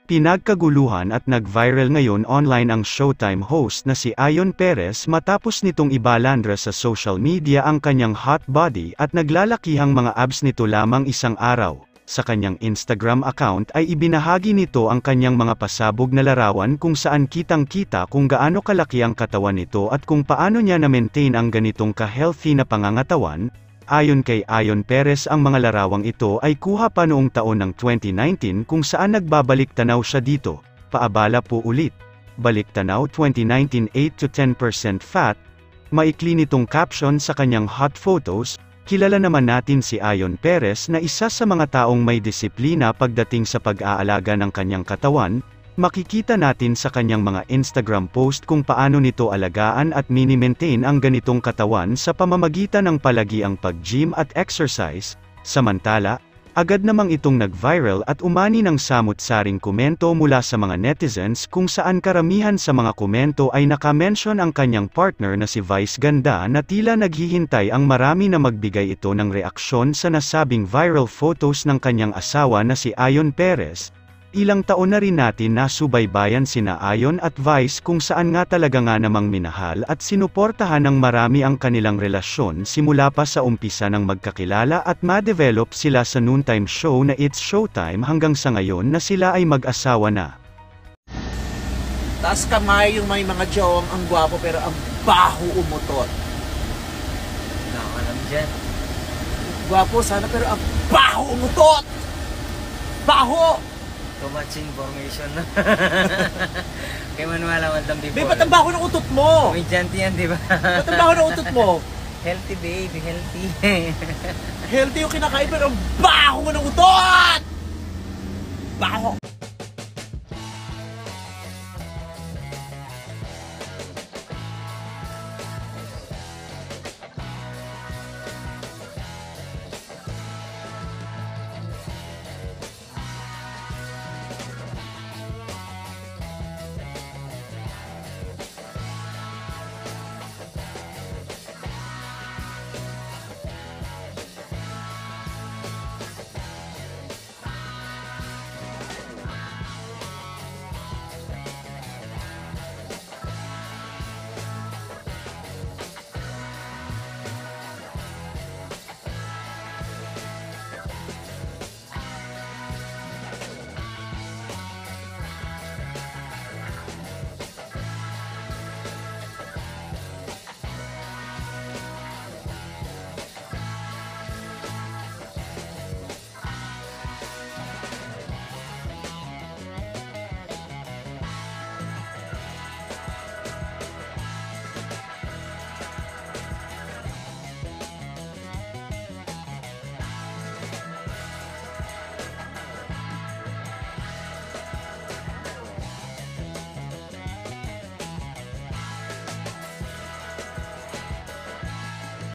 Pinagkaguluhan at nag-viral ngayon online ang Showtime host na si Ayon Perez matapos nitong ibalandra sa social media ang kanyang hot body at naglalakihang mga abs nito lamang isang araw. Sa kanyang Instagram account ay ibinahagi nito ang kanyang mga pasabog na larawan kung saan kitang-kita kung gaano kalaki ang katawan nito at kung paano niya na-maintain ang ganitong ka-healthy na pangangatawan. Ayon kay Ayon Perez, ang mga larawang ito ay kuha pa noong taon ng 2019 kung saan nagbabalik-tanaw siya dito. Paabala po ulit. Balik-tanaw 2019 8 to 10% fat. Maikli nitong caption sa kanyang hot photos. Kilala naman natin si Ayon Perez na isa sa mga taong may disiplina pagdating sa pag-aalaga ng kanyang katawan. Makikita natin sa kanyang mga Instagram post kung paano nito alagaan at mini-maintain ang ganitong katawan sa pamamagitan ng palagiang pag-gym at exercise. Samantala, agad namang itong nag-viral at umani ng samut-saring komento mula sa mga netizens kung saan karamihan sa mga komento ay nakamention ang kanyang partner na si Vice Ganda na tila naghihintay ang marami na magbigay ito ng reaksyon sa nasabing viral photos ng kanyang asawa na si Ayon Perez. Ilang taon na rin natin nasubaybayan sina Ayon at Vice kung saan nga talaga nga namang minahal at sinuportahan ng marami ang kanilang relasyon simula pa sa umpisa ng magkakilala at ma-develop sila sa noontime show na It's Showtime hanggang sa ngayon na sila ay mag-asawa na. Taas kamay yung may mga jowang ang gwapo pero ang baho umutot. Nakakanam dyan. Gwapo sana pero ang baho umutot! Baho! Too much information na. Kaya maniwala man lang before. Babe, ba't ang baho ng utot mo? Komedyante yan, di ba? Ba't ang baho ng utot mo? Healthy baby, healthy. Healthy yung kinakain pero ang baho mo ng utot! Baho!